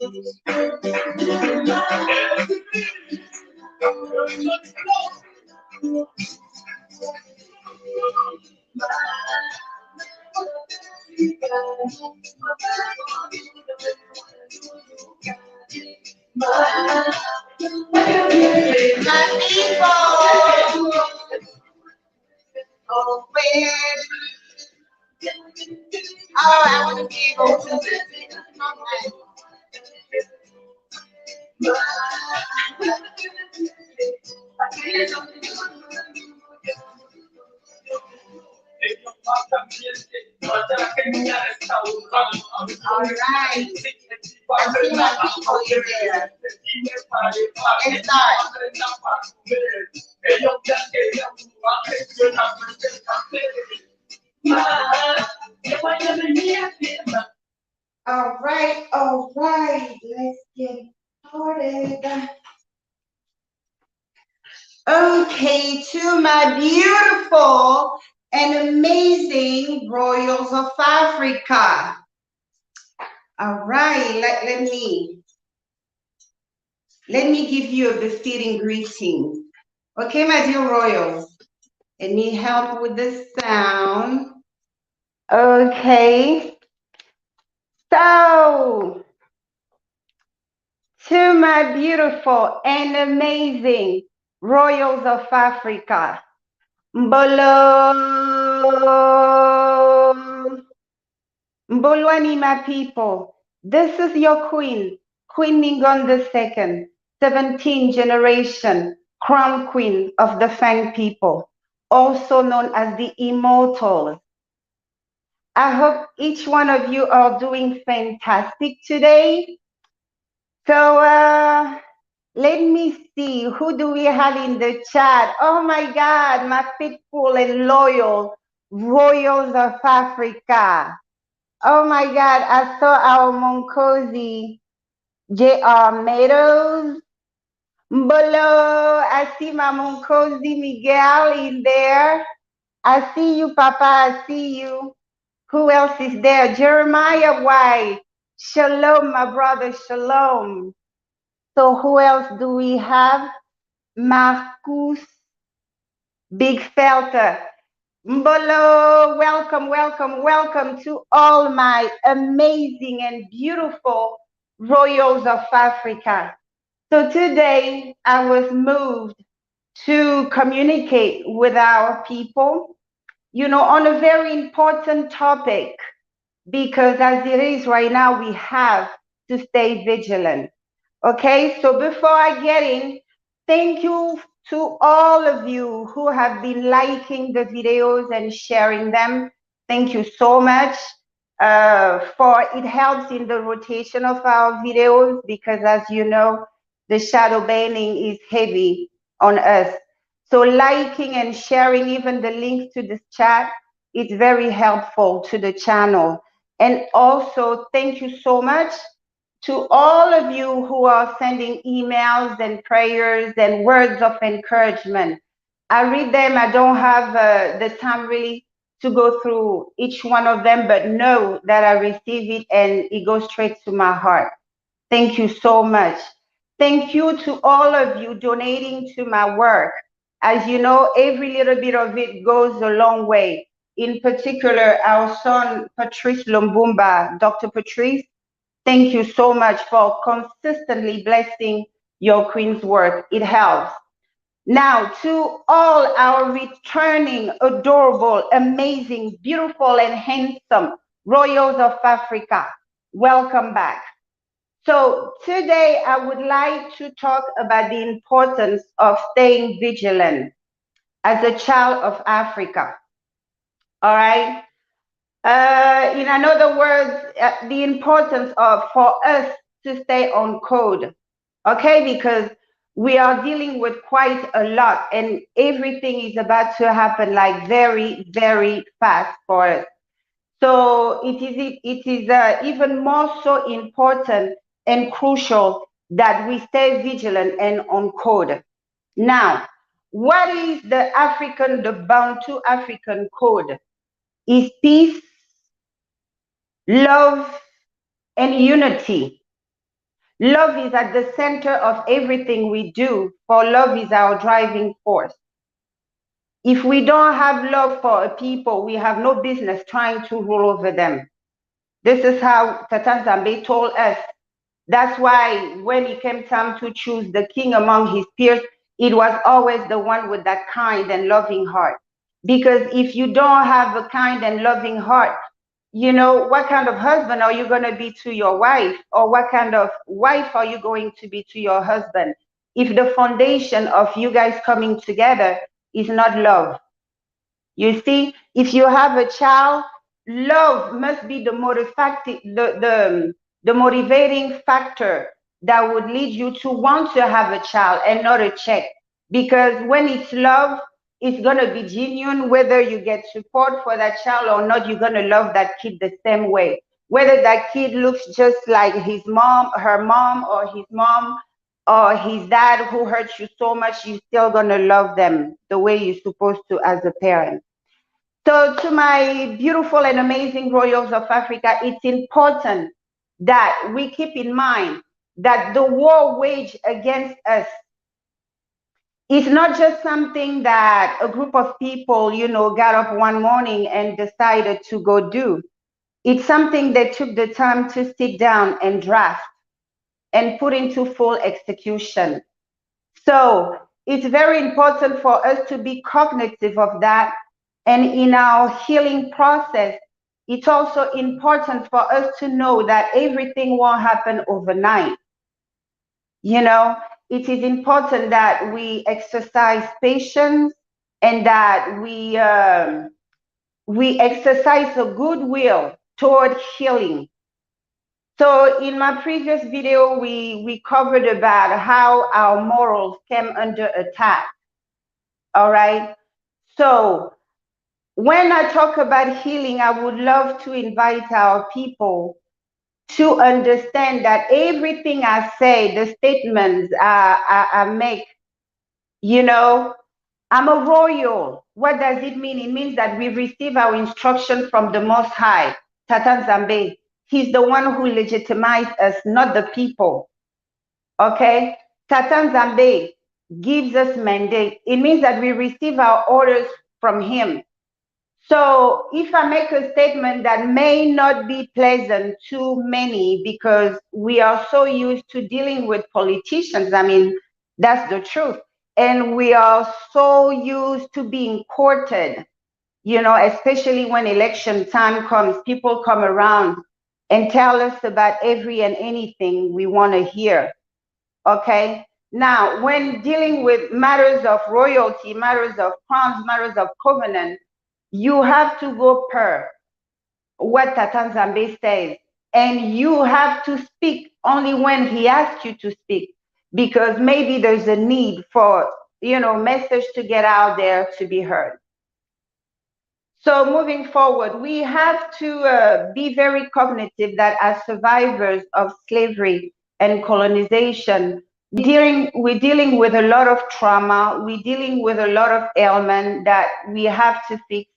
Oh, I want to be able to. All right. I see my people here. Let's start. All right, let's get started. Okay, to my beautiful and amazing royals of Africa. All right, let me give you a befitting greeting. Okay, my dear royals, let me help with the sound. Okay, so to my beautiful and amazing royals of Africa, Mbolo, Mbolwani, my people, this is your queen, Queen Ngningone II, 17th generation crown queen of the Fang people, also known as the Immortals. I hope each one of you are doing fantastic today. So let me see, who do we have in the chat? Oh my God, my faithful and loyal royals of Africa. Oh my God, I saw our Monkosi J.R. Meadows. Mbolo, I see my Monkosi Miguel in there. I see you, Papa, I see you. Who else is there? Jeremiah White. Shalom, my brother, shalom. So who else do we have? Marcus Big Felter. Mbolo, welcome to all my amazing and beautiful royals of Africa. So today I was moved to communicate with our people, on a very important topic, because as it is right now, we have to stay vigilant. Okay, so before I get in, thank you to all of you who have been liking the videos and sharing them. Thank you so much. For it helps in the rotation of our videos, because as you know, the shadow banning is heavy on us. So liking and sharing even the links to this chat is very helpful to the channel. And also, thank you so much to all of you who are sending emails and prayers and words of encouragement. I read them. I don't have the time really to go through each one of them, but know that I receive it and it goes straight to my heart. Thank you so much. Thank you to all of you donating to my work. As you know, every little bit of it goes a long way. In particular, our son, Patrice Lumbumba, Dr. Patrice, thank you so much for consistently blessing your Queen's work. It helps. Now, to all our returning, adorable, amazing, beautiful, and handsome royals of Africa, welcome back. So today I would like to talk about the importance of staying vigilant as a child of Africa. All right. In other words, the importance of for us to stay on code, okay? Because we are dealing with quite a lot, and everything is about to happen like very, very fast for us. So it is even more so important and crucial that we stay vigilant and on code. Now, what is the Bantu African code? Is peace, love, and unity. Love is at the center of everything we do, for love is our driving force. If we don't have love for a people, we have no business trying to rule over them. This is how Tata Zambe told us. That's why when it came time to choose the king among his peers, it was always the one with that kind and loving heart. Because if you don't have a kind and loving heart, what kind of husband are you going to be to your wife? Or what kind of wife are you going to be to your husband? If the foundation of you guys coming together is not love. You see, if you have a child, love must be the motivating factor that would lead you to want to have a child and not a check. Because when it's love, it's going to be genuine, whether you get support for that child or not, you're going to love that kid the same way. Whether that kid looks just like his mom, her mom, or his mom, or his dad who hurt you so much, you're still going to love them the way you're supposed to as a parent. So, to my beautiful and amazing royals of Africa, it's important that we keep in mind that the war waged against us is not just something that a group of people, got up one morning and decided to go do. It's something they took the time to sit down and draft and put into full execution. So it's very important for us to be cognitive of that. And in our healing process, it's also important for us to know that everything won't happen overnight. You know, it is important that we exercise patience and that we exercise a goodwill toward healing. So in my previous video, we covered about how our morals came under attack. All right. So when I talk about healing, I would love to invite our people to understand that everything I say, the statements I make, you know, I'm a royal. What does it mean? It means that we receive our instruction from the Most High, Tata Zambe. He's the one who legitimized us, not the people. Okay? Tata Zambe gives us mandate. It means that we receive our orders from him. So if I make a statement that may not be pleasant to many because we are so used to dealing with politicians, I mean, that's the truth. And we are so used to being courted, especially when election time comes, people come around and tell us about every and anything we want to hear. Okay. Now, when dealing with matters of royalty, matters of crowns, matters of covenant, you have to go per what Tata Zambe says. And you have to speak only when he asks you to speak, because maybe there's a need for, message to get out there to be heard. So moving forward, we have to be very cognitive that as survivors of slavery and colonization, we're dealing with a lot of trauma. We're dealing with a lot of ailment that we have to fix.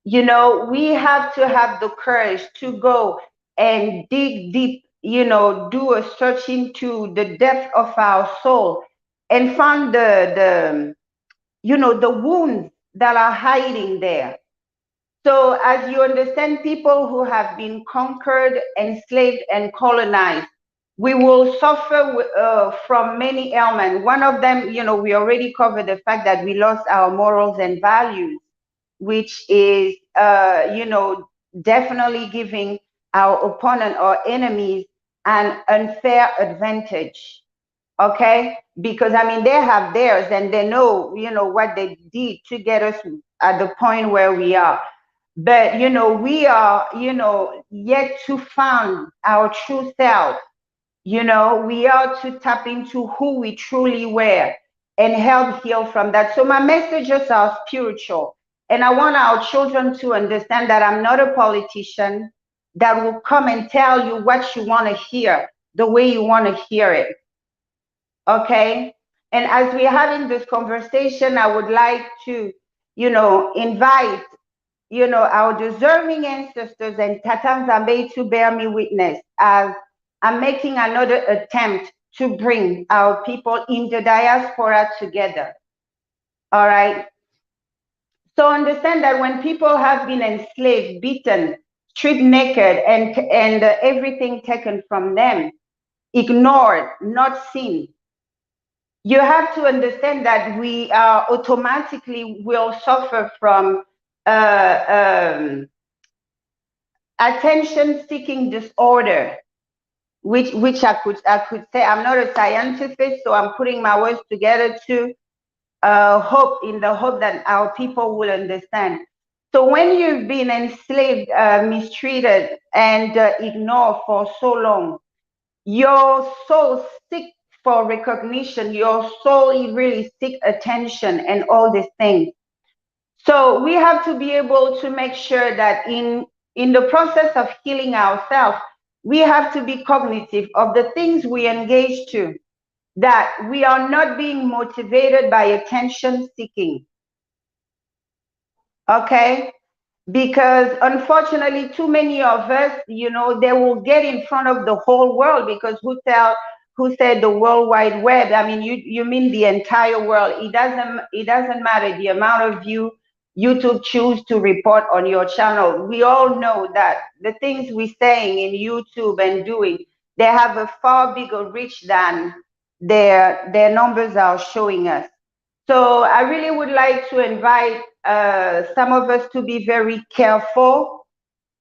We have to have the courage to go and dig deep, do a search into the depth of our soul and find the wounds that are hiding there. So as you understand, people who have been conquered, enslaved, and colonized, we will suffer from many ailments. One of them, we already covered the fact that we lost our morals and values, which is, definitely giving our opponent or enemies an unfair advantage. Okay? Because, I mean, they have theirs and they know, what they did to get us at the point where we are. But, we are, yet to find our true self. We are to tap into who we truly were and help heal from that. So my messages are spiritual. And I want our children to understand that I'm not a politician that will come and tell you what you want to hear, the way you want to hear it. Okay? And as we're having this conversation, I would like to, invite, our deserving ancestors and Tata Zambe to bear me witness as I'm making another attempt to bring our people in the diaspora together. All right. So understand that when people have been enslaved, beaten, stripped naked, and everything taken from them, ignored, not seen, you have to understand that we automatically will suffer from attention seeking disorder, which I could say. I'm not a scientist, so I'm putting my words together to hope, in the hope that our people will understand. So when you've been enslaved, mistreated, and ignored for so long, your soul seek for recognition. Your soul really seek attention and all these things. So we have to be able to make sure that in the process of healing ourselves, we have to be cognitive of the things we engage to, that we are not being motivated by attention seeking. Okay? Because unfortunately, too many of us, they will get in front of the whole world, because who said the World Wide Web? I mean, you mean the entire world. It doesn't matter the amount of view YouTube choose to report on your channel. We all know that the things we're saying in YouTube and doing, they have a far bigger reach than their numbers are showing us. So I really would like to invite some of us to be very careful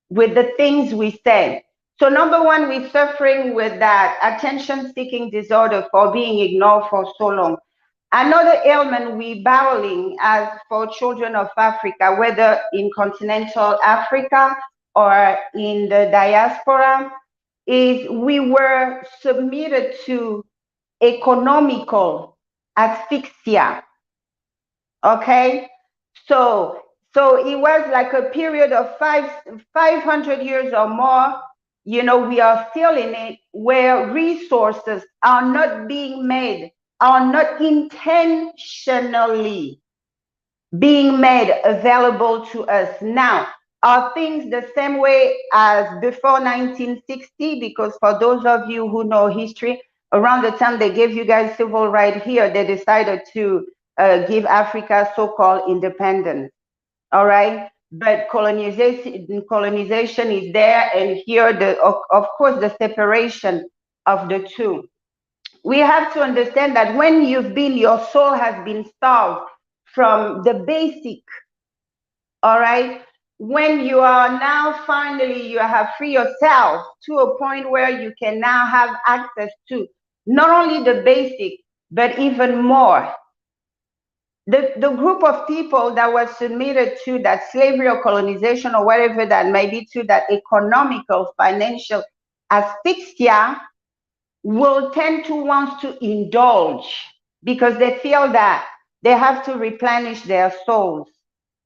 with the things we say. So number one, we're suffering with that attention-seeking disorder for being ignored for so long. Another ailment we're battling as for children of Africa, whether in continental Africa or in the diaspora, is we were submitted to economical asphyxia. Okay, so it was like a period of 500 years or more. We are still in it, where resources are not being made, are not intentionally being made available to us now. Are things the same way as before 1960? Because for those of you who know history, around the time they gave you guys civil right here, they decided to give Africa so-called independence. All right, but colonization is there, and here of course the separation of the two. We have to understand that when your soul has been starved from the basic. All right, when you are now finally, you have free yourself to a point where you can now have access to not only the basic, but even more. The group of people that was submitted to that slavery or colonization or whatever that may be, to that economical, financial asphyxia, will tend to want to indulge, because they feel that they have to replenish their souls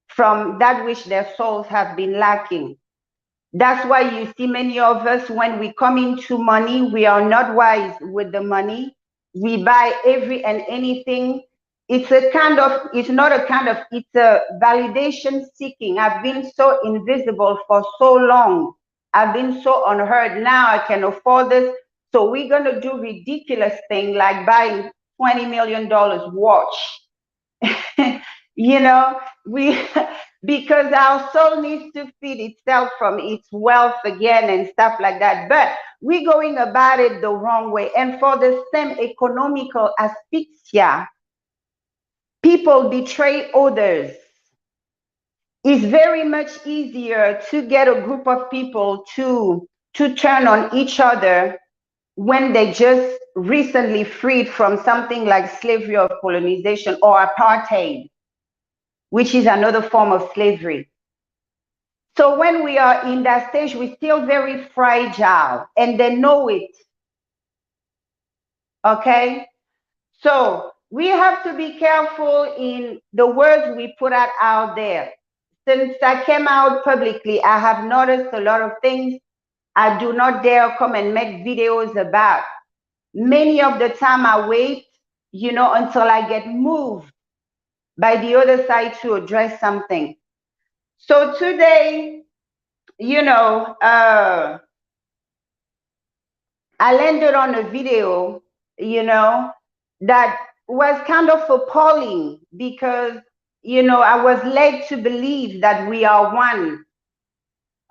from that which their souls have been lacking. That's why you see many of us, when we come into money, we are not wise with the money. We buy every and anything. It's not a kind of, it's a validation seeking. I've been so invisible for so long. I've been so unheard. Now I can afford this. So we're going to do ridiculous things like buying $20 million watch. you know we because our soul needs to feed itself from its wealth again and stuff like that, but we're going about it the wrong way. And for the same economical asphyxia, people betray others. It's very much easier to get a group of people to turn on each other when they just recently freed from something like slavery or colonization or apartheid, which is another form of slavery. So when we are in that stage, we're still very fragile, and they know it. Okay? So we have to be careful in the words we put out there. Since I came out publicly, I have noticed a lot of things I do not dare come and make videos about. Many of the time I wait, until I get moved by the other side to address something. So today, I landed on a video, you know, that was kind of appalling because, I was led to believe that we are one.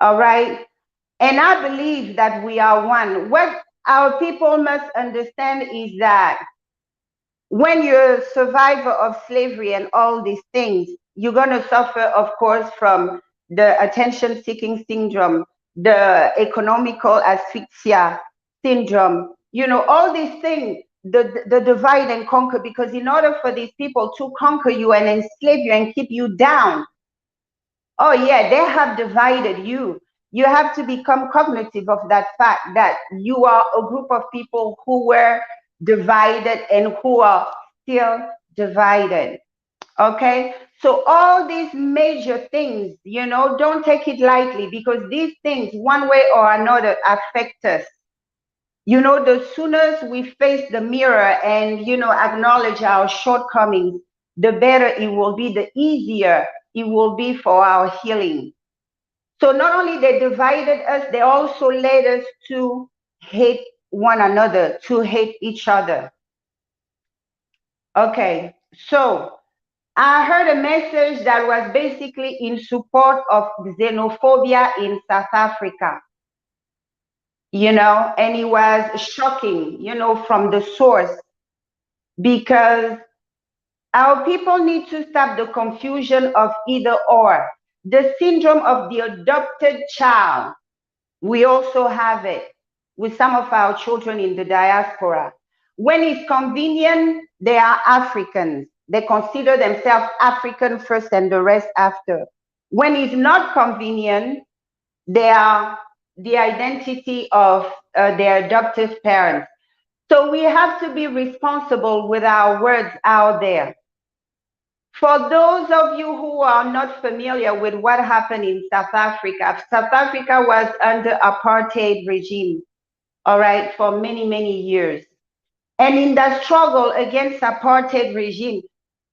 All right. And I believe that we are one. What our people must understand is that when you're a survivor of slavery and all these things, you're going to suffer, of course, from the attention seeking syndrome, the economical asphyxia syndrome, all these things, the divide and conquer, because in order for these people to conquer you and enslave you and keep you down, oh, yeah, they have divided you. You have to become cognitive of that fact that you are a group of people who were divided and who are still divided. Okay? So, all these major things, don't take it lightly because these things, one way or another, affect us. The sooner we face the mirror and, acknowledge our shortcomings, the better it will be, the easier it will be for our healing. So not only they divided us, they also led us to hate one another, to hate each other. Okay, so I heard a message that was basically in support of xenophobia in South Africa, and it was shocking, from the source, because our people need to stop the confusion of either or. The syndrome of the adopted child, we also have it with some of our children in the diaspora. When it's convenient, they are Africans. They consider themselves African first and the rest after. When it's not convenient, they are the identity of their adoptive parents. So we have to be responsible with our words out there. For those of you who are not familiar with what happened in South Africa was under apartheid regime, all right, for many, many years. And in that struggle against apartheid regime,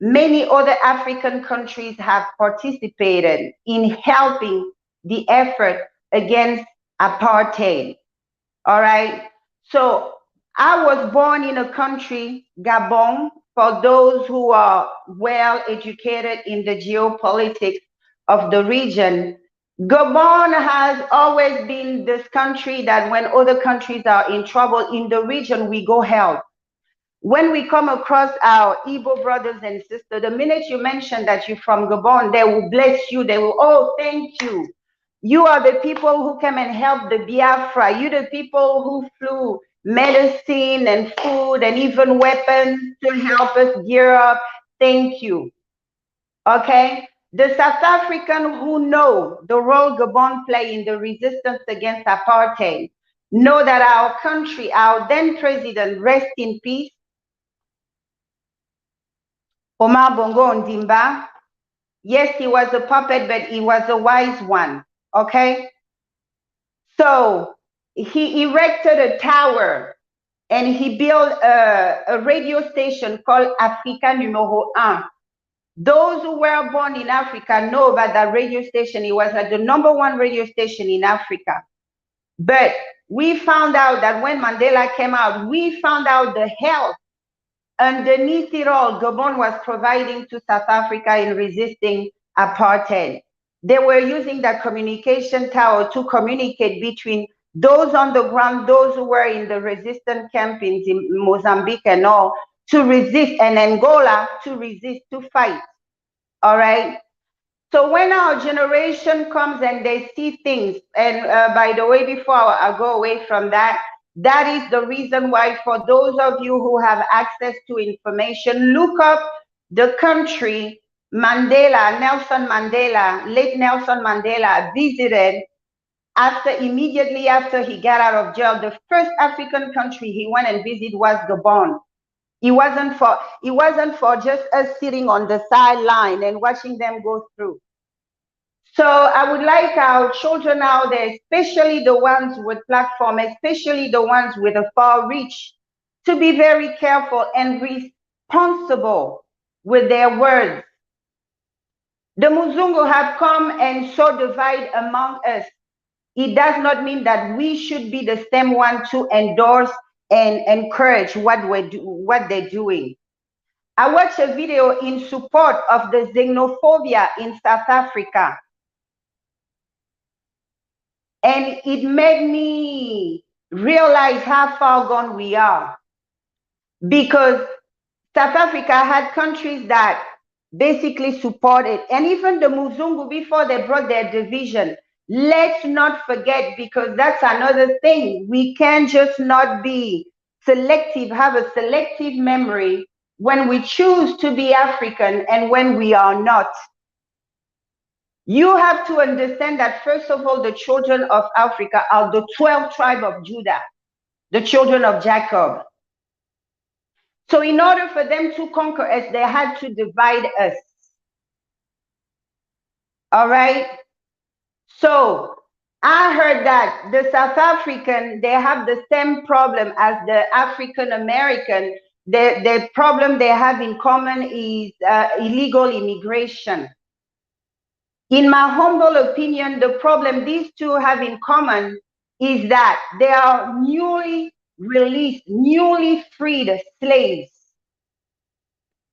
many other African countries have participated in helping the effort against apartheid. All right. So I was born in a country, Gabon, for those who are well educated in the geopolitics of the region. Gabon has always been this country that when other countries are in trouble in the region, we go help. When we come across our Igbo brothers and sisters, the minute you mention that you're from Gabon, they will bless you. They will, oh, thank you. You are the people who came and helped the Biafra. You the people who flew medicine and food and even weapons to help us gear up. Thank you. Okay? The South African who know the role Gabon play in the resistance against apartheid know that our country, our then president, rest in peace, Omar Bongo Ondimba, yes, he was a puppet, but he was a wise one. Okay? So he erected a tower and he built a radio station called Africa Numero 1. Those who were born in Africa know about that radio station. It was like the number one radio station in Africa. But we found out that when Mandela came out, we found out the help underneath it all Gabon was providing to South Africa in resisting apartheid. They were using that communication tower to communicate between those on the ground, those who were in the resistance campaigns in Mozambique and all, to resist, and Angola to resist, to fight. All right. So when our generation comes and they see things, and by the way, before I go away from that, that is the reason why for those of you who have access to information, look up the country Nelson Mandela, late Nelson Mandela visited immediately after he got out of jail. The first African country he went and visited was Gabon. It wasn't for just us sitting on the sideline and watching them go through. So I would like our children out there, especially the ones with platform, especially the ones with a far reach, to be very careful and responsible with their words. The Muzungu have come and so divide among us. it does not mean that we should be the same one to endorse and encourage what they're doing. I watched a video in support of the xenophobia in South Africa, and it made me realize how far gone we are, because South Africa had countries that basically supported, and even the Muzungu, before they brought their division. Let's not forget, because that's another thing. We can't just not be selective, have a selective memory when we choose to be African and when we are not. You have to understand that, first of all, the children of Africa are the 12 tribe of Judah, the children of Jacob. So in order for them to conquer us, they had to divide us. All right? So I heard that the South African, they have the same problem as the African American. The problem they have in common is illegal immigration. In my humble opinion, the problem these two have in common is that they are newly released, newly freed slaves.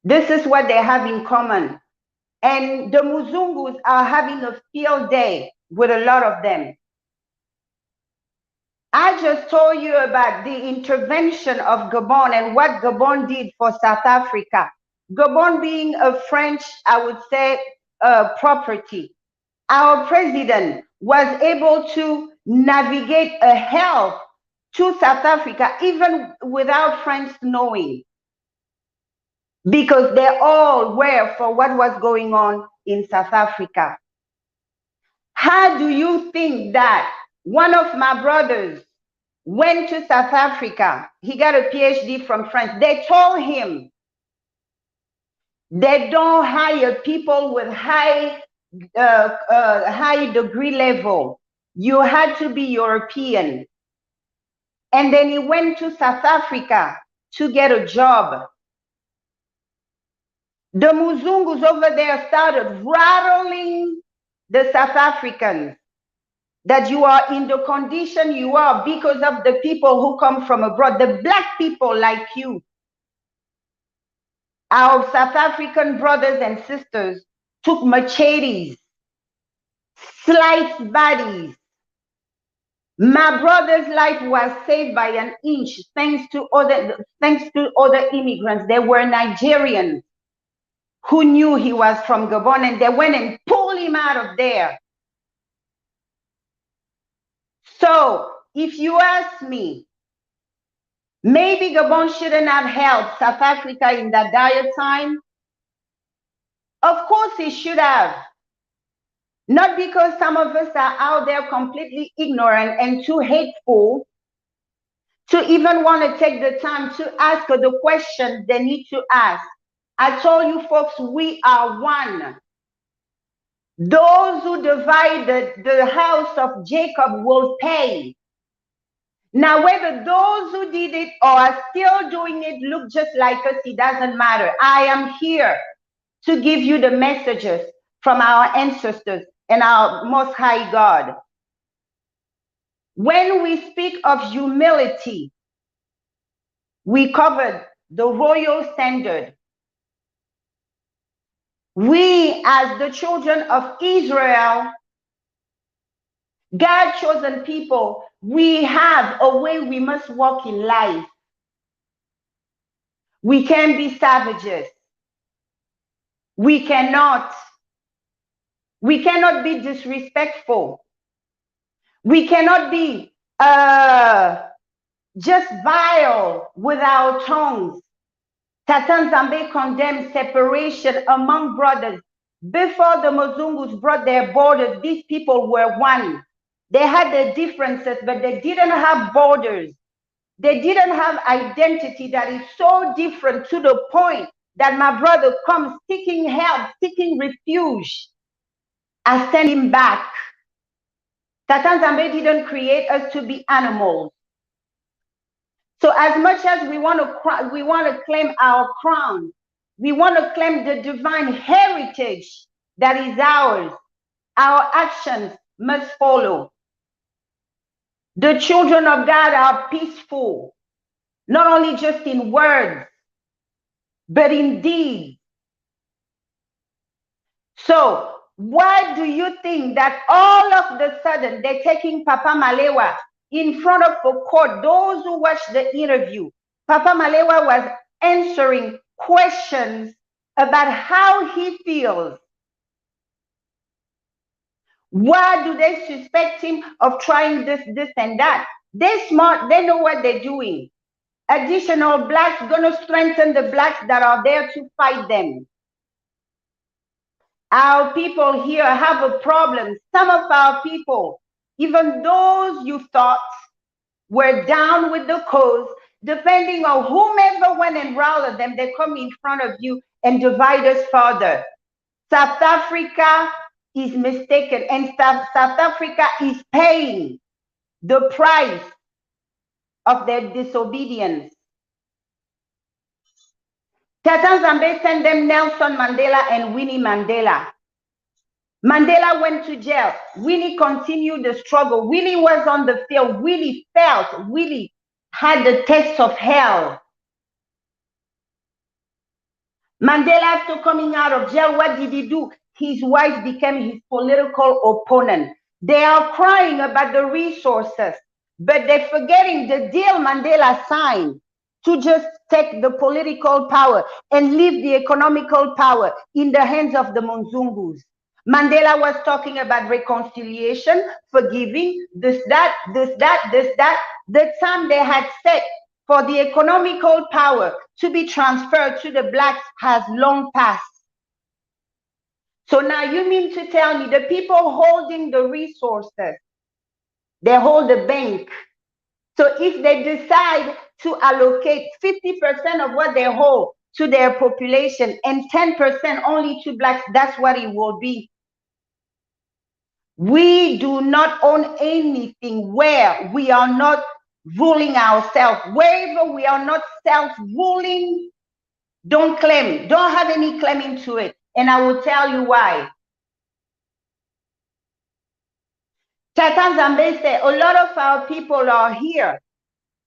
This is what they have in common. And the Muzungus are having a field day with a lot of them. I just told you about the intervention of Gabon and what Gabon did for South Africa. Gabon being a French, I would say, property. Our president was able to navigate a help to South Africa, even without France knowing, because they all were for what was going on in South Africa. How do you think that one of my brothers went to South Africa? He got a PhD from France. They told him they don't hire people with high degree level. You had to be European. And then he went to South Africa to get a job. The Muzungus over there started rattling the South Africans that you are in the condition you are because of the people who come from abroad, the black people like you. Our South African brothers and sisters took machetes, sliced bodies. My brother's life was saved by an inch thanks to other immigrants. They were Nigerians who knew he was from Gabon, and they went and pulled him out of there. So if you ask me, maybe Gabon shouldn't have helped South Africa in that dire time. Of course it should have. Not because some of us are out there completely ignorant and too hateful to even want to take the time to ask the questions they need to ask. I told you folks, we are one. Those who divided the house of Jacob will pay. Now, whether those who did it or are still doing it look just like us, it doesn't matter. I am here to give you the messages from our ancestors and our Most High God. When we speak of humility, we covered the royal standard. We, as the children of Israel, God-chosen people, we have a way we must walk in life. We can't be savages. We cannot be disrespectful. We cannot be just vile with our tongues. Satan Zambe condemned separation among brothers. Before the Muzungus brought their borders, these people were one. They had their differences, but they didn't have borders. They didn't have identity that is so different to the point that my brother comes seeking help, seeking refuge. I send him back. Satan Zambe didn't create us to be animals. So as much as we want to claim our crown, we want to claim the divine heritage that is ours, our actions must follow. The children of God are peaceful, not only just in words, but in deeds. So why do you think that all of the sudden they're taking Papa Malewa in front of a court? Those who watched the interview, Papa Malewa was answering questions about how he feels. Why do they suspect him of trying this, and that? They're smart. They know what they're doing. Additional blacks gonna strengthen the blacks that are there to fight them. Our people here have a problem. Some of our people, even those you thought were down with the cause, depending on whomever went and rallied them, they come in front of you and divide us further. South Africa is mistaken, and South Africa is paying the price of their disobedience. Tata Zambe sent them Nelson Mandela and Winnie Mandela. Mandela went to jail. Winnie continued the struggle. Winnie was on the field. Winnie felt. Winnie had the taste of hell. Mandela, after coming out of jail, what did he do? His wife became his political opponent. They are crying about the resources, but they're forgetting the deal Mandela signed to just take the political power and leave the economical power in the hands of the Mzungus. Mandela was talking about reconciliation, forgiving, this, that, this, that, this, that. The time they had set for the economical power to be transferred to the blacks has long passed. So now you mean to tell me the people holding the resources, they hold the bank. So if they decide to allocate 50% of what they hold to their population and 10% only to blacks, that's what it will be. We do not own anything where we are not ruling ourselves. Wherever we are not self-ruling, don't claim, don't have any claiming to it. And I will tell you why. Tata Zambe said, a lot of our people are here,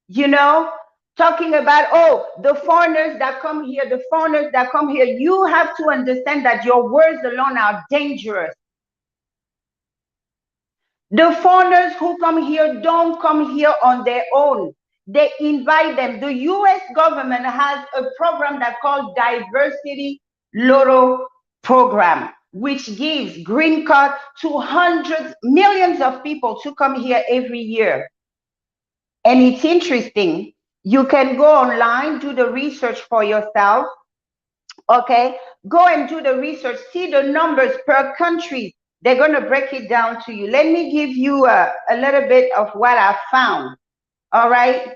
you know, talking about, oh, the foreigners that come here, the foreigners that come here. You have to understand that your words alone are dangerous. The foreigners who come here don't come here on their own. They invite them. The US government has a program that's called Diversity Lotto Program, which gives green card to hundreds, millions of people to come here every year. And it's interesting. You can go online, do the research for yourself. Okay, go and do the research, see the numbers per country. They're going to break it down to you. Let me give you a little bit of what I found. All right.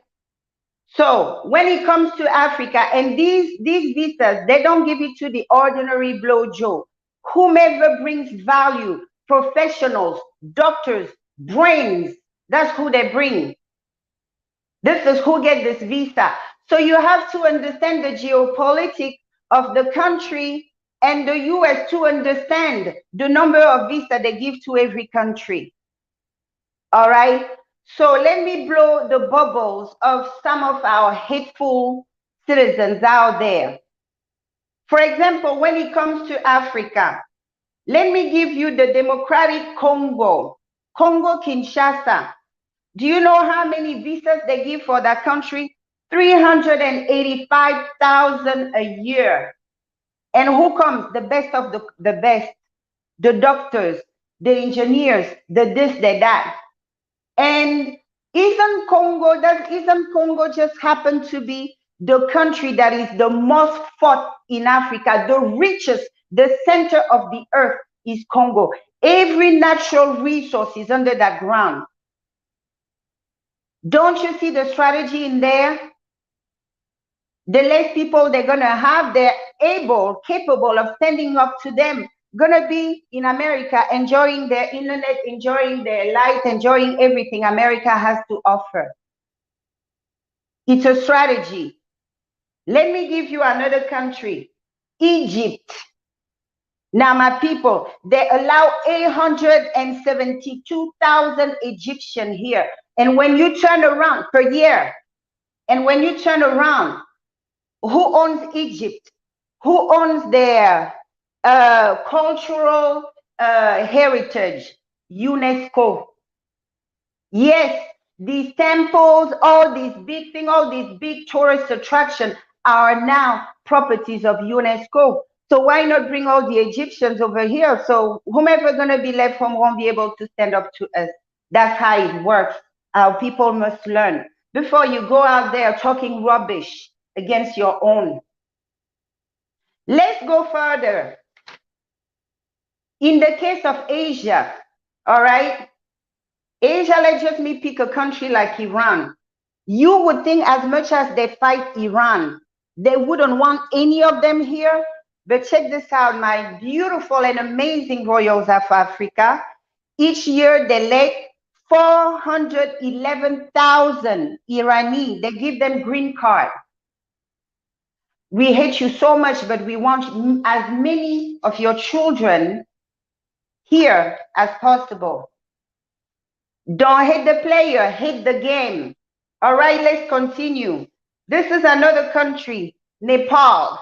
So when it comes to Africa, and these visas, they don't give it to the ordinary blow Joe. Whomever brings value, professionals, doctors, brains, that's who they bring. This is who gets this visa. So you have to understand the geopolitics of the country and the US to understand the number of visas they give to every country. All right. So let me blow the bubbles of some of our hateful citizens out there. For example, when it comes to Africa, let me give you the Democratic Congo, Congo Kinshasa. Do you know how many visas they give for that country? 385,000 a year. And who comes? The best of the best. The doctors, the engineers, the this, the that. And isn't Congo just happen to be the country that is the most fought in Africa, the richest, the center of the earth is Congo. Every natural resource is under that ground. Don't you see the strategy in there? The less people they're going to have, they're capable of standing up to them, going to be in America, enjoying their internet, enjoying their light, enjoying everything America has to offer. It's a strategy. Let me give you another country, Egypt. Now, my people, they allow 872,000 Egyptians here. And when you turn around per year, and when you turn around, who owns Egypt? Who owns their cultural heritage? UNESCO. Yes, these temples, all these big things, all these big tourist attractions are now properties of UNESCO. So why not bring all the Egyptians over here? So whomever going to be left home won't be able to stand up to us. That's how it works. Our people must learn. Before you go out there talking rubbish against your own. Let's go further. In the case of Asia, all right? Asia, let's just me pick a country like Iran. You would think as much as they fight Iran, they wouldn't want any of them here. But check this out, my beautiful and amazing royals of Africa. Each year they let 411,000 Irani, they give them green card. We hate you so much, but we want as many of your children here as possible. Don't hate the player, hate the game. All right, let's continue. This is another country, Nepal.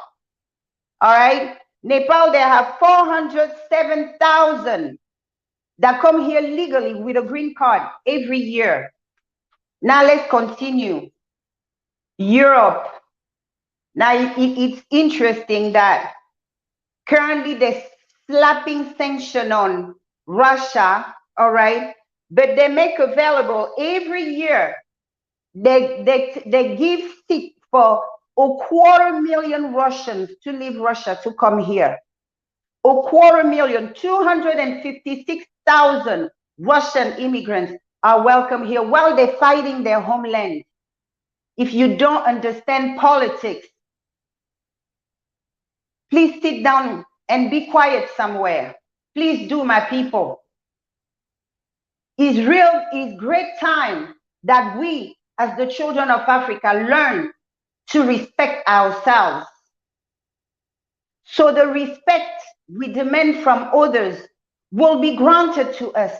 All right, Nepal, they have 407,000 that come here legally with a green card every year. Now let's continue. Europe. Now it's interesting that currently they're slapping sanction on Russia, all right? But they make available every year, they give seats for 250,000 Russians to leave Russia to come here. 250,000, 256,000 Russian immigrants are welcome here while they're fighting their homeland. If you don't understand politics, please sit down and be quiet somewhere. Please do, my people. It's great time that we, as the children of Africa, learn to respect ourselves. So the respect we demand from others will be granted to us.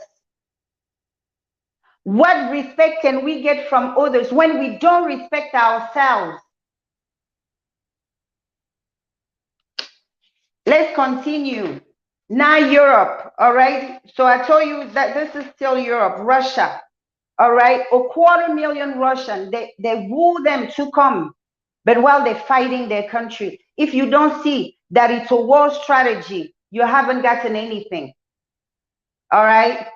What respect can we get from others when we don't respect ourselves? Let's continue. Now Europe, all right? So I told you that this is still Europe, Russia, all right? 250,000 Russians, they woo them to come, but while they're fighting their country, if you don't see that it's a war strategy, you haven't gotten anything, all right?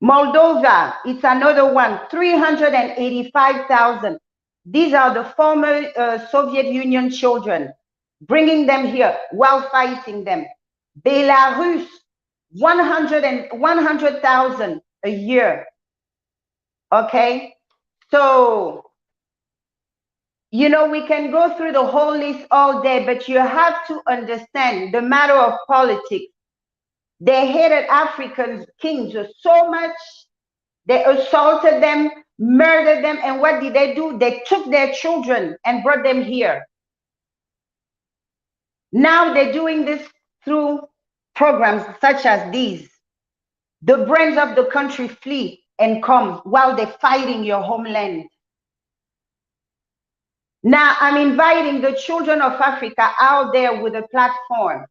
Moldova, it's another one, 385,000. These are the former Soviet Union children, bringing them here while fighting them. Belarus, 100,000 a year. Okay, so you know we can go through the whole list all day, but you have to understand the matter of politics. They hated African kings so much, they assaulted them, murdered them, and what did they do? They took their children and brought them here. Now they're doing this through programs such as these. The brains of the country flee and come while they're fighting your homeland. Now I'm inviting the children of Africa out there with a platform.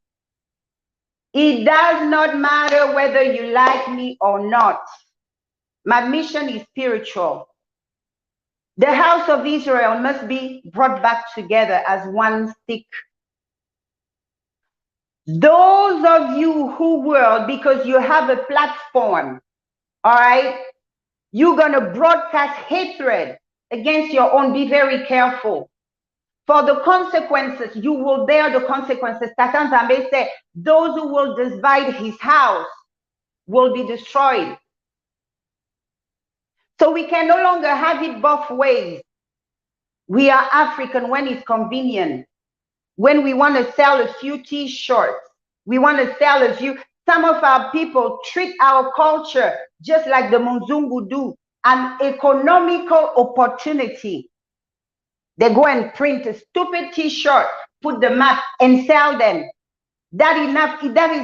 It does not matter whether you like me or not. My mission is spiritual. The house of Israel must be brought back together as one stick. Those of you who will, because you have a platform, all right, you're going to broadcast hatred against your own. Be very careful. For the consequences, you will bear the consequences. Satan Zambe said, those who will divide his house will be destroyed. So we can no longer have it both ways. We are African when it's convenient. When we want to sell a few t-shirts, we want to sell a few. Some of our people treat our culture just like the Muzungu do, an economical opportunity. They go and print a stupid t-shirt, put the map and sell them. That is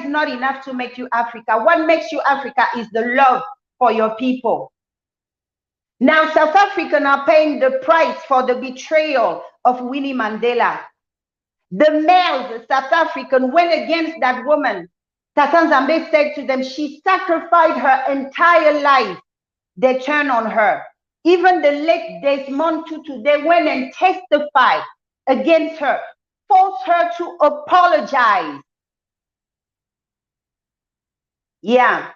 not enough to make you Africa. What makes you Africa is the love for your people. Now, South Africans are paying the price for the betrayal of Winnie Mandela. The males of South African went against that woman. Tata Nzambe said to them, she sacrificed her entire life. They turned on her. Even the late Desmond Tutu, they went and testified against her, forced her to apologize. Yeah.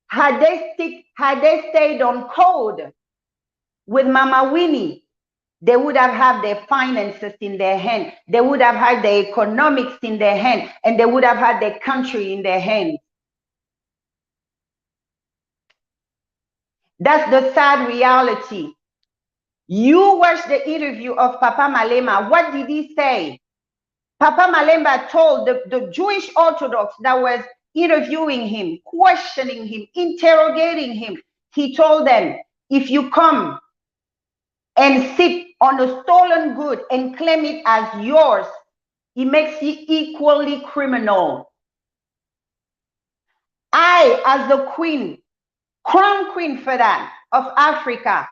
Had they stayed on code with Mama Winnie, they would have had their finances in their hand. They would have had their economics in their hand, and they would have had their country in their hands. That's the sad reality. You watched the interview of Papa Malema. What did he say? Papa Malema told the Jewish Orthodox that was interviewing him, questioning him, interrogating him. He told them, if you come and sit on a stolen good and claim it as yours, it makes you equally criminal. I, as the queen, crown queen for that, of Africa,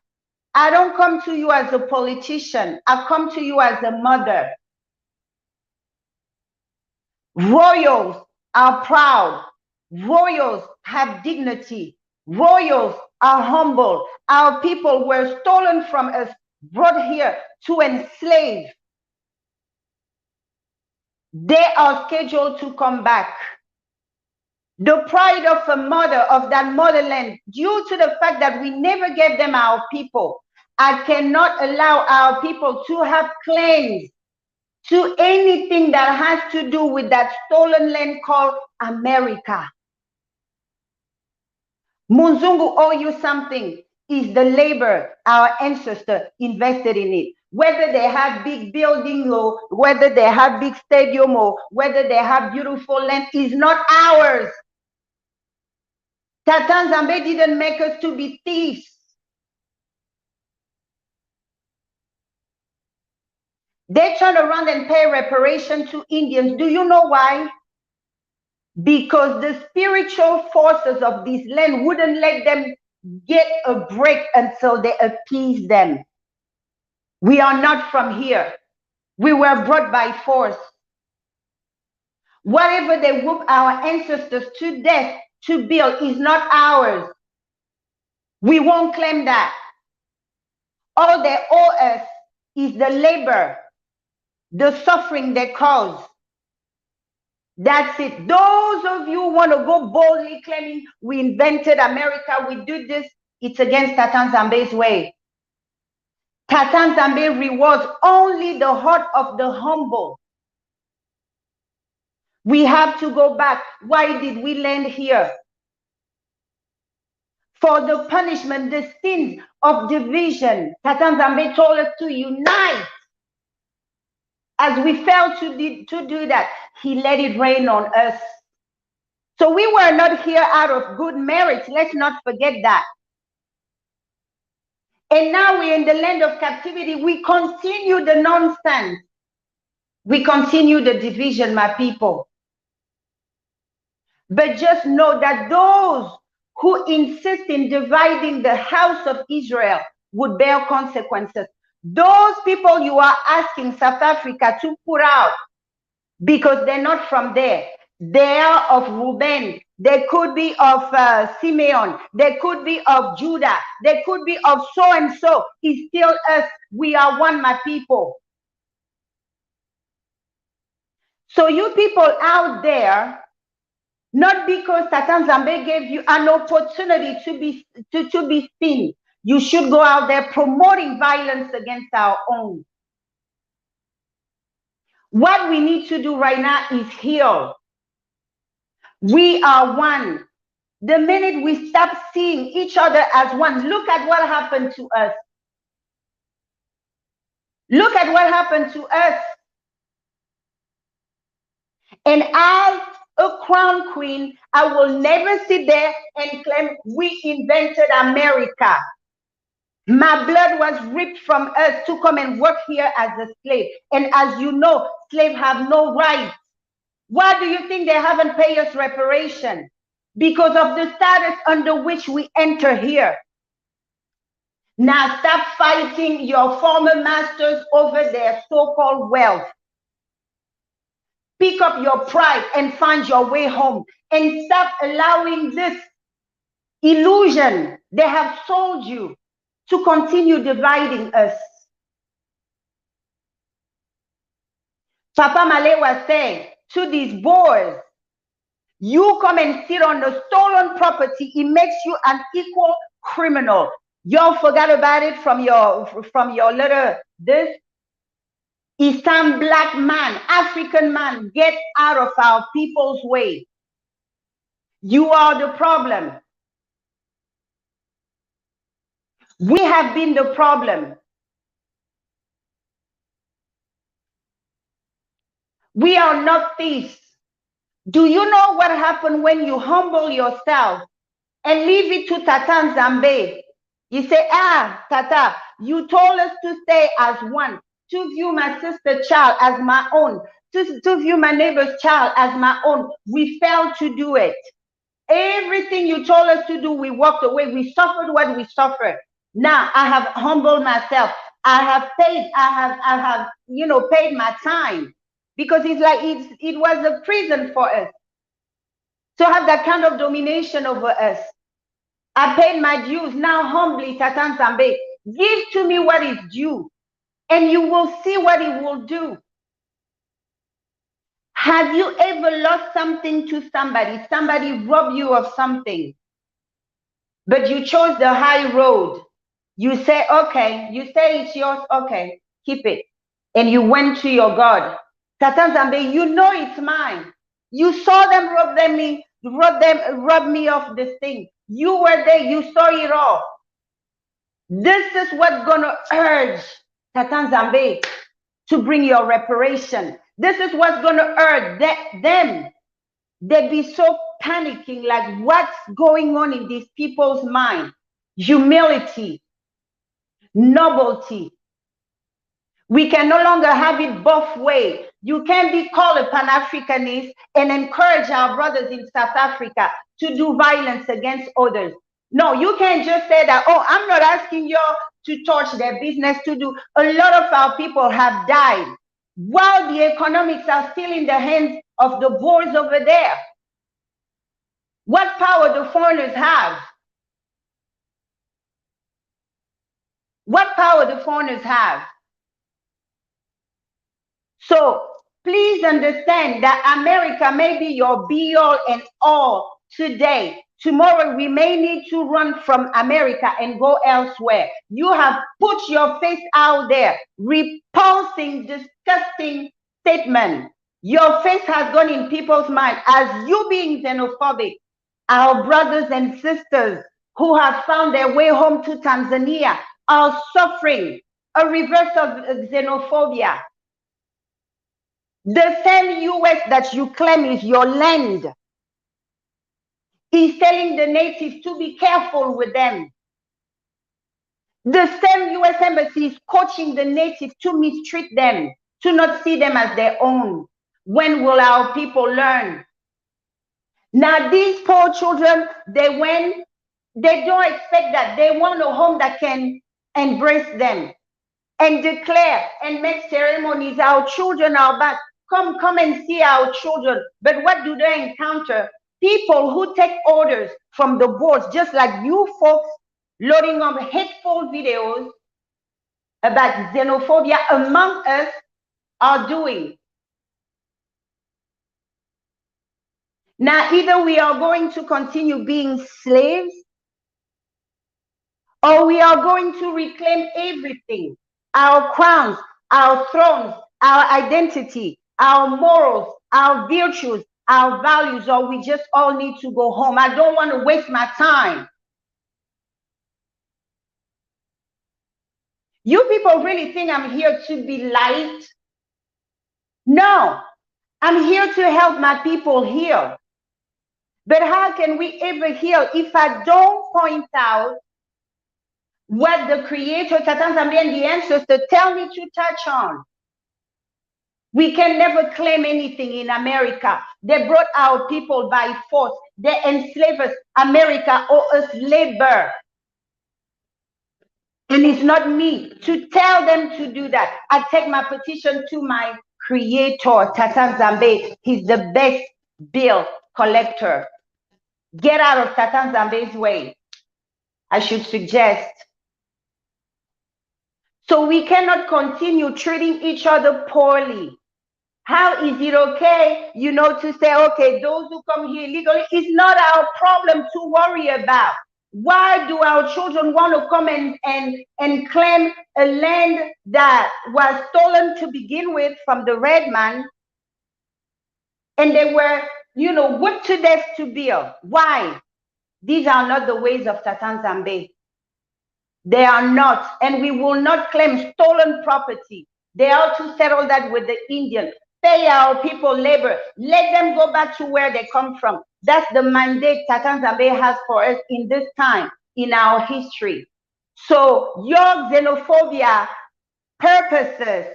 I don't come to you as a politician. I come to you as a mother. Royals are proud. Royals have dignity. Royals are humble. Our people were stolen from us, brought here to enslave. They are scheduled to come back. The pride of a mother of that motherland, due to the fact that we never gave them our people, I cannot allow our people to have claims to anything that has to do with that stolen land called America. Muzungu owe you something. Is the labor our ancestors invested in it. Whether they have big building or whether they have big stadium or whether they have beautiful land is not ours. Tata Nzambe didn't make us to be thieves. They turn around and pay reparation to Indians. Do you know why? Because the spiritual forces of this land wouldn't let them get a break until they appease them. We are not from here. We were brought by force. Whatever they whoop our ancestors to death to build is not ours. We won't claim that. All they owe us is the labor, the suffering they cause. That's it. Those of you who want to go boldly claiming we invented America, we do this, it's against Tata Nzambe's way. Tata Nzambe rewards only the heart of the humble. We have to go back. Why did we land here? For the punishment, the sins of division. Tata Nzambe told us to unite. As we failed to do that, he let it rain on us. So we were not here out of good merit. Let's not forget that. And now we're in the land of captivity. We continue the nonsense. We continue the division, my people. But just know that those who insist in dividing the house of Israel would bear consequences. Those people you are asking South Africa to put out because they're not from there. They are of Reuben. They could be of Simeon. They could be of Judah. They could be of so-and-so. It's still us. We are one, my people. So you people out there, not because Tata Nzambe gave you an opportunity to be seen, you should go out there promoting violence against our own. What we need to do right now is heal. We are one. The minute we stop seeing each other as one, look at what happened to us. Look at what happened to us. And as a crown queen, I will never sit there and claim we invented America. My blood was ripped from us to come and work here as a slave. And as you know, slaves have no rights. Why do you think they haven't paid us reparation? Because of the status under which we enter here. Now stop fighting your former masters over their so-called wealth. Pick up your pride and find your way home, and stop allowing this illusion they have sold you to continue dividing us. Papa Malewa said to these boys, you come and sit on the stolen property, it makes you an equal criminal. Y'all forgot about it from your little this. Eastern black man, African man, get out of our people's way. You are the problem. We have been the problem. We are not thieves. Do you know what happened when you humble yourself and leave it to Tata Nzambe? You say, Tata, you told us to stay as one, to view my sister's child as my own, to view my neighbor's child as my own. We failed to do it. Everything you told us to do, we walked away. We suffered what we suffered. Now I have humbled myself. I have paid my time, because it's like it was a prison for us to have that kind of domination over us. I paid my dues. Now humbly, Tata Nzambe, give to me what is due, and you will see what it will do. Have you ever lost something to somebody? Somebody robbed you of something, but you chose the high road. You say, okay, you say it's yours, okay, keep it. And you went to your God. Tata Nzambe, you know it's mine. You saw them rob me of this thing. You were there, you saw it all. This is what's gonna urge Tata Nzambe to bring your reparation. This is what's gonna urge them. They be so panicking, like what's going on in these people's mind? Humility, nobility. We can no longer have it both ways. You can't be called a Pan-Africanist and encourage our brothers in South Africa to do violence against others. No, you can't just say that, oh, I'm not asking you to touch their business to do. A lot of our people have died while the economics are still in the hands of the boys over there. What power do foreigners have? What power do foreigners have? So please understand that America may be your be-all and all today. Tomorrow we may need to run from America and go elsewhere. You have put your face out there, repulsing, disgusting statement. Your face has gone in people's mind as you being xenophobic. Our brothers and sisters who have found their way home to Tanzania are suffering a reverse of xenophobia. The same US that you claim is your land is telling the natives to be careful with them. The same US embassy is coaching the natives to mistreat them, to not see them as their own. When will our people learn? Now these poor children, they don't expect that. They want a home that can embrace them and declare and make ceremonies. Our children are back. Come and see our children. But what do they encounter? People who take orders from the boards, just like you folks loading up hateful videos about xenophobia among us are doing. Now, either we are going to continue being slaves, or we are going to reclaim everything, our crowns, our thrones, our identity, our morals, our virtues, our values, or we just all need to go home. I don't want to waste my time. You people really think I'm here to be light? No, I'm here to help my people heal. But how can we ever heal if I don't point out what the Creator, Tata Nzambe, and the ancestors tell me to touch on? We can never claim anything in America. They brought our people by force. They enslaved us. America owes us labor. And it's not me to tell them to do that. I take my petition to my creator, Tata Zambe. He's the best bill collector. Get out of Tata Zambe's way, I should suggest. So we cannot continue treating each other poorly. How is it okay, to say, okay, those who come here illegally, it's not our problem to worry about. Why do our children want to come and claim a land that was stolen to begin with from the red man, and they were, whipped to death to build? Why? These are not the ways of Tata Zambe. They are not, and we will not claim stolen property. They are to settle that with the Indian. Pay our people labor. Let them go back to where they come from. That's the mandate Tata Zambe has for us in this time, in our history. So your xenophobia purposes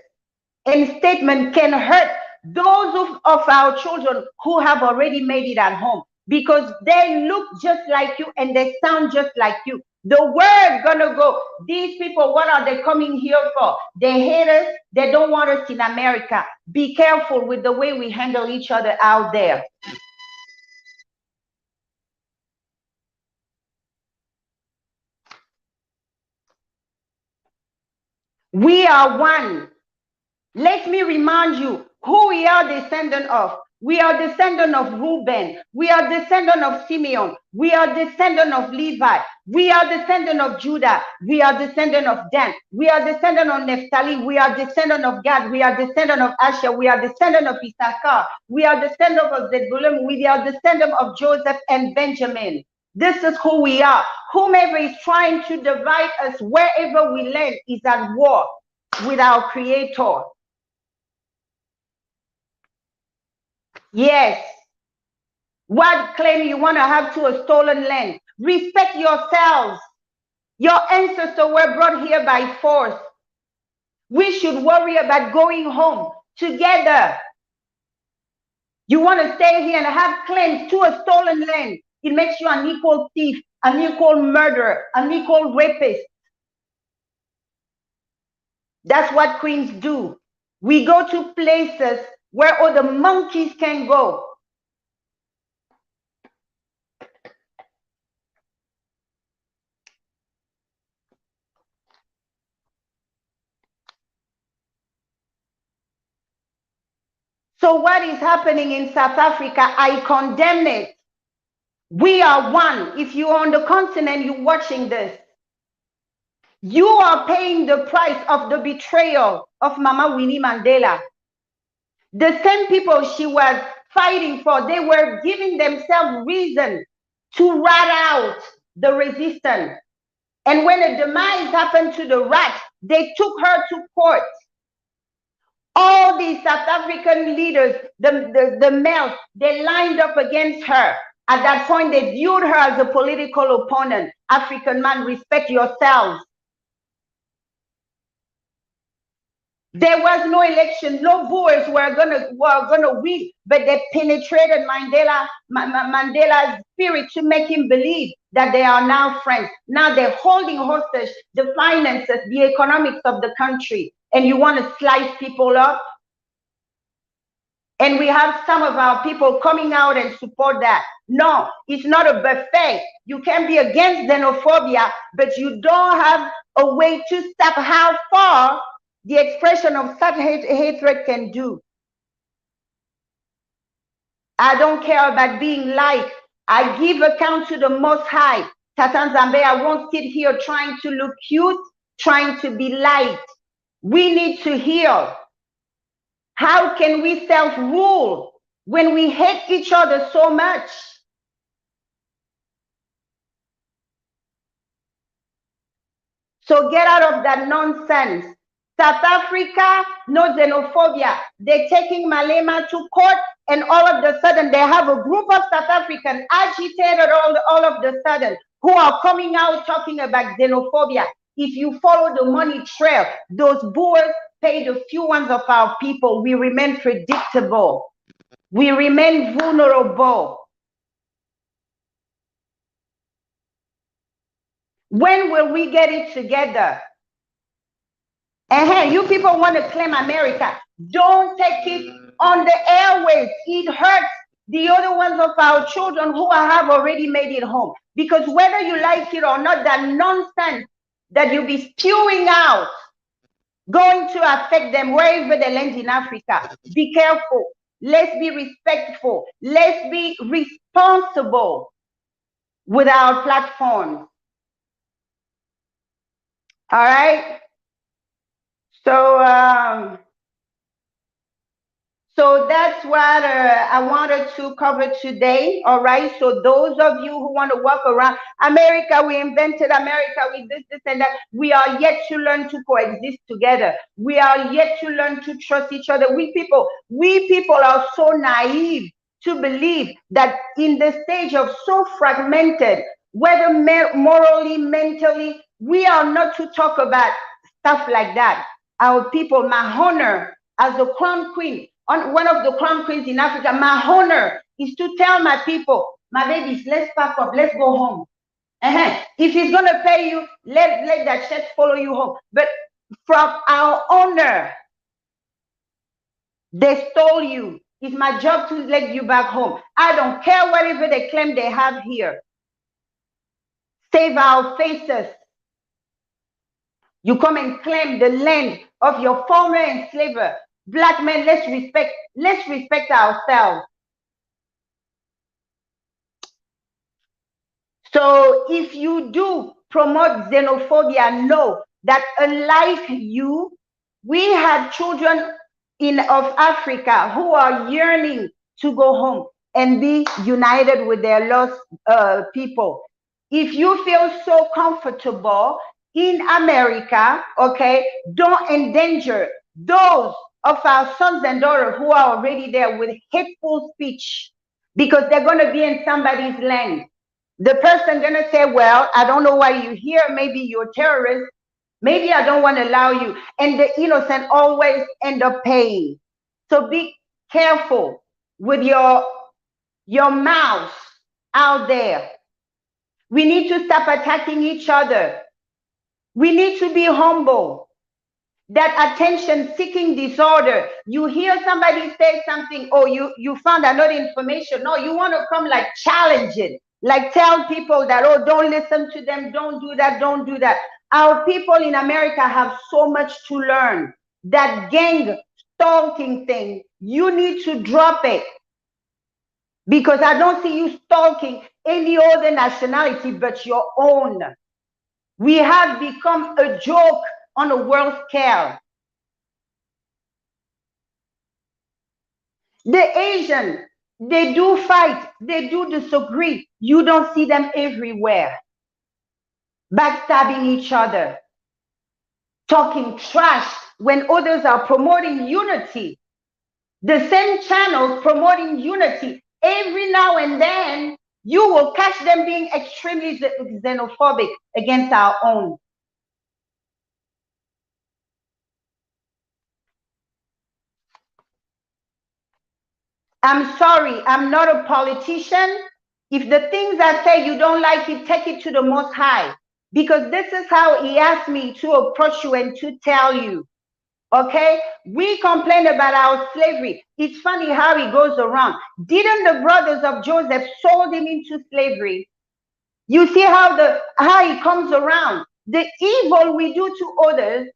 and statement can hurt those of our children who have already made it at home, because they look just like you and they sound just like you. The word gonna go, these people, what are they coming here for? They hate us. They don't want us in America. Be careful with the way we handle each other out there. We are one. Let me remind you who we are descendant of. We are descendant of Reuben. We are descendant of Simeon. We are descendant of Levi. We are descendant of Judah. We are descendant of Dan. We are descendant of Naphtali. We are descendant of Gad. We are descendant of Asher. We are descendant of Issachar. We are descendant of Zebulun. We are descendant of Joseph and Benjamin. This is who we are. Whomever is trying to divide us wherever we land is at war with our Creator. Yes. What claim you want to have to a stolen land? Respect yourselves. Your ancestors were brought here by force. We should worry about going home together. You want to stay here and have claims to a stolen land. It makes you an equal thief, an equal murderer, an equal rapist. That's what queens do. We go to places where all the monkeys can go. So what is happening in South Africa, I condemn it. We are one. If you're on the continent, you're watching this. You are paying the price of the betrayal of Mama Winnie Mandela. The same people she was fighting for, they were giving themselves reason to rat out the resistance. And when a demise happened to the rat, they took her to court. All these South African leaders, the males, they lined up against her. At that point, they viewed her as a political opponent. African man, respect yourselves. There was no election. No Boers were gonna win, but they penetrated Mandela's spirit to make him believe that they are now friends. Now they're holding hostage the finances, the economics of the country, and you want to slice people up. And we have some of our people coming out and support that. No, it's not a buffet. You can be against xenophobia, but you don't have a way to stop how far the expression of such hatred can do. I don't care about being liked. I give account to the Most High. Tata Zambe, I won't sit here trying to look cute, trying to be liked. We need to heal. How can we self-rule when we hate each other so much? So get out of that nonsense. South Africa, no xenophobia. They're taking Malema to court, and all of a sudden they have a group of South Africans agitated all of a sudden who are coming out talking about xenophobia. If you follow the money trail, those Boers pay the few ones of our people. We remain predictable. We remain vulnerable. When will we get it together? You people want to claim America. Don't take it on the airways. It hurts the other ones of our children who have already made it home. Because whether you like it or not, that nonsense that you be spewing out going to affect them wherever they land in Africa. Be careful. Let's be respectful. Let's be responsible with our platforms. All right. So that's what I wanted to cover today. All right. So those of you who want to walk around America, we invented America with this, and that. We are yet to learn to coexist together. We are yet to learn to trust each other. We people are so naive to believe that in the stage of so fragmented, whether morally, mentally, we are not to talk about stuff like that. Our people, my honor as a crown queen, one of the crown queens in Africa, my honor is to tell my people, my babies, let's pack up, let's go home. If he's going to pay you, let that check follow you home. But from our honor, they stole you. It's my job to let you back home. I don't care whatever they claim they have here. Save our faces. You come and claim the land of your former enslaver. Black men, let's respect ourselves. So if you do promote xenophobia, know that unlike you, we have children of Africa who are yearning to go home and be united with their lost people. If you feel so comfortable in America, okay, don't endanger those of our sons and daughters who are already there with hateful speech, because they're going to be in somebody's land. The person going to say, well, I don't know why you're here. Maybe you're a terrorist. Maybe I don't want to allow you. And the innocent always end up paying. So be careful with your mouth out there. We need to stop attacking each other. We need to be humble. That attention-seeking disorder. You hear somebody say something, oh, you found another information. No, you want to come like challenge it. Like tell people that, oh, don't listen to them, don't do that, don't do that. Our people in America have so much to learn. That gang stalking thing, you need to drop it. Because I don't see you stalking any other nationality but your own. We have become a joke on a world scale. The Asian, they do fight, they do disagree. You don't see them everywhere. Backstabbing each other, talking trash when others are promoting unity. The same channels promoting unity. Every now and then, you will catch them being extremely xenophobic against our own. I'm sorry, I'm not a politician. If the things I say you don't like it, take it to the Most High. Because this is how he asked me to approach you and to tell you. Okay? We complain about our slavery. It's funny how it goes around. Didn't the brothers of Joseph sold him into slavery? You see how it comes around. The evil we do to others,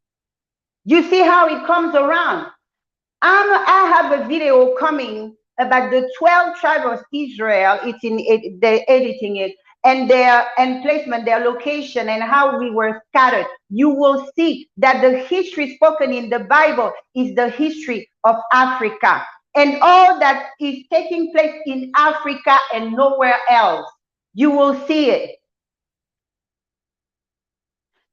you see how it comes around. I have a video coming about the 12 tribes of Israel. They're editing it, and their emplacement, their location, and how we were scattered. You will see that the history spoken in the Bible is the history of Africa, and all that is taking place in Africa and nowhere else. You will see it.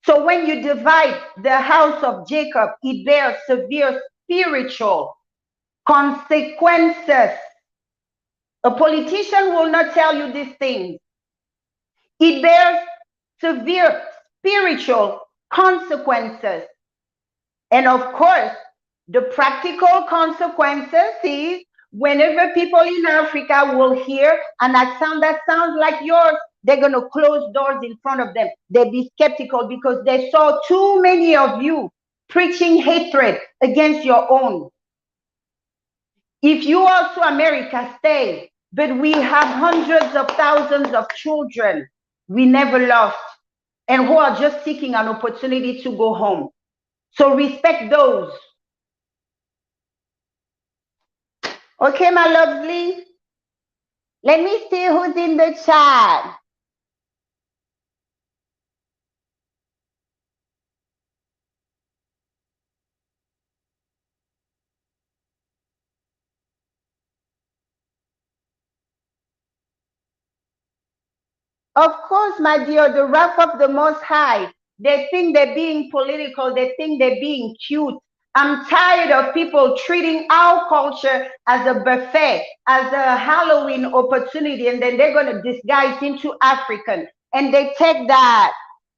So when you divide the house of Jacob, it bears severe spiritual consequences. A politician will not tell you these things. It bears severe spiritual consequences. And of course, the practical consequences is whenever people in Africa will hear an accent that sounds like yours, they're going to close doors in front of them. They'll be skeptical because they saw too many of you preaching hatred against your own. If you also America, stay. But we have hundreds of thousands of children we never lost and who are just seeking an opportunity to go home. So respect those. Okay, my lovely. Let me see who's in the chat. Of course, my dear, the wrath of the Most High. They think they're being political. They think they're being cute. I'm tired of people treating our culture as a buffet, as a Halloween opportunity, and then they're going to disguise into African. And they take that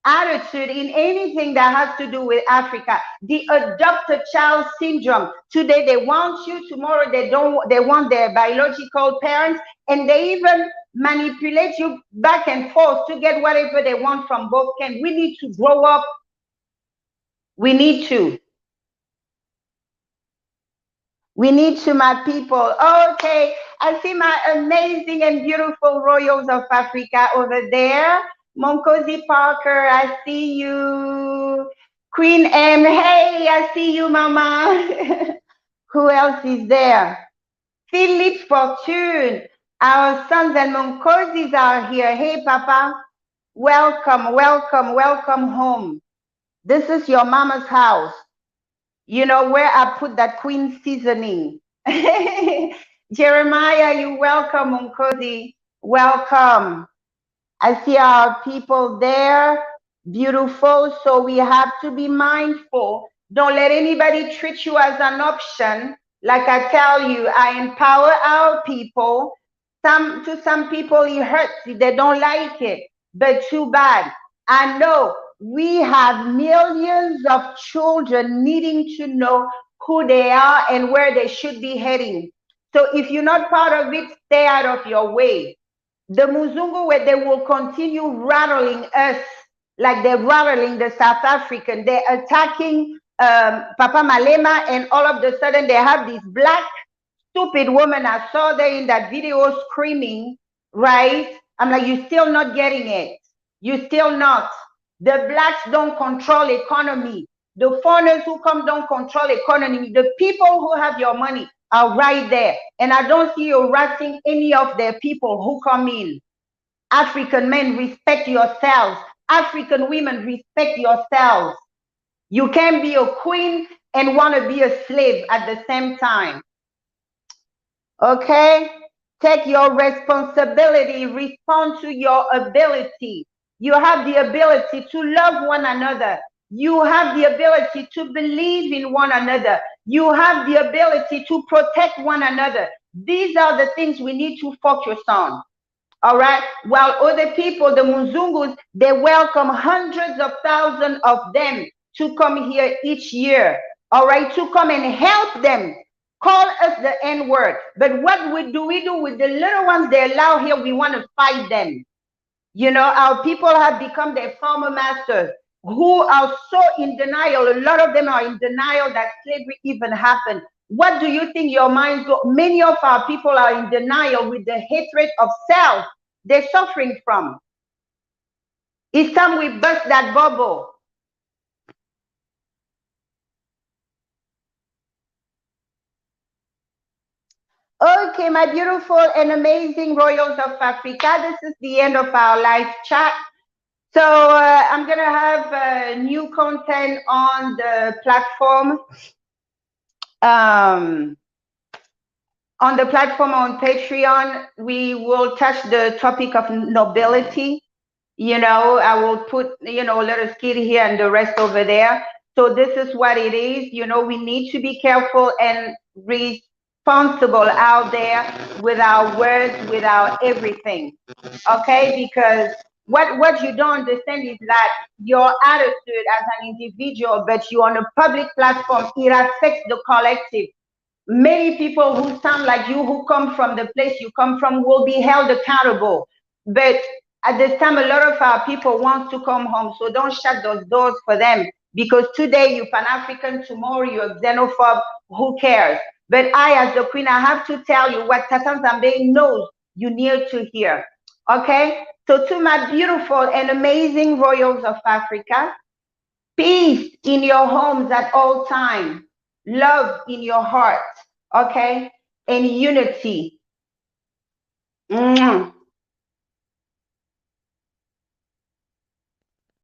attitude in anything that has to do with Africa. The adopted child syndrome. Today they want you, tomorrow they don't. They want their biological parents, and they even manipulate you back and forth to get whatever they want from both ends. We need to grow up. We need to. We need to, my people. Okay, I see my amazing and beautiful royals of Africa over there. Monkosi Parker, I see you. Queen M, hey, I see you, Mama. Who else is there? Philip Fortune, our sons and Monkosis are here. Hey, Papa, welcome, welcome, welcome home. This is your mama's house. You know where I put that queen seasoning. Jeremiah, you welcome, Unkosi. Welcome. I see our people there. Beautiful. So we have to be mindful. Don't let anybody treat you as an option. Like I tell you, I empower our people. To some people, it hurts if they don't like it, but too bad. I know we have millions of children needing to know who they are and where they should be heading. So if you're not part of it, stay out of your way. The Muzungu, where they will continue rattling us like they're rattling the South African. They're attacking Papa Malema, and all of a sudden they have this black stupid woman I saw there in that video screaming, right? I'm like, you're still not getting it. You're still not. The blacks don't control economy. The foreigners who come don't control economy. The people who have your money are right there. And I don't see you harassing any of their people who come in. African men, respect yourselves. African women, respect yourselves. You can't be a queen and want to be a slave at the same time. Okay? Take your responsibility. Respond to your ability. You have the ability to love one another. You have the ability to believe in one another. You have the ability to protect one another. These are the things we need to focus on. All right? While other people, the Muzungus, they welcome hundreds of thousands of them to come here each year. All right? To come and help them. Call us the N-word. But what do we do with the little ones they allow here? We want to fight them. You know, our people have become their former masters who are so in denial. A lot of them are in denial that slavery even happened. What do you think your minds go? Many of our people are in denial with the hatred of self they're suffering from. It's time we burst that bubble. Okay, my beautiful and amazing royals of Africa, this is the end of our live chat. So I'm going to have new content on the platform. On the platform on Patreon, we will touch the topic of nobility. You know, I will put, you know, a little skit here and the rest over there. So this is what it is. You know, we need to be careful and responsible out there with our words, with our everything. Okay? Because what you don't understand is that your attitude as an individual, but you're on a public platform, it affects the collective. Many people who sound like you, who come from the place you come from, will be held accountable. But At this time, a lot of our people want to come home, so don't shut those doors for them. Because today you're Pan-African, tomorrow you're xenophobe, who cares? But I, as the queen, I have to tell you what Tata Zambe knows you need to hear. Okay? So to my beautiful and amazing royals of Africa, peace in your homes at all times, love in your heart, okay? And unity. Mwah.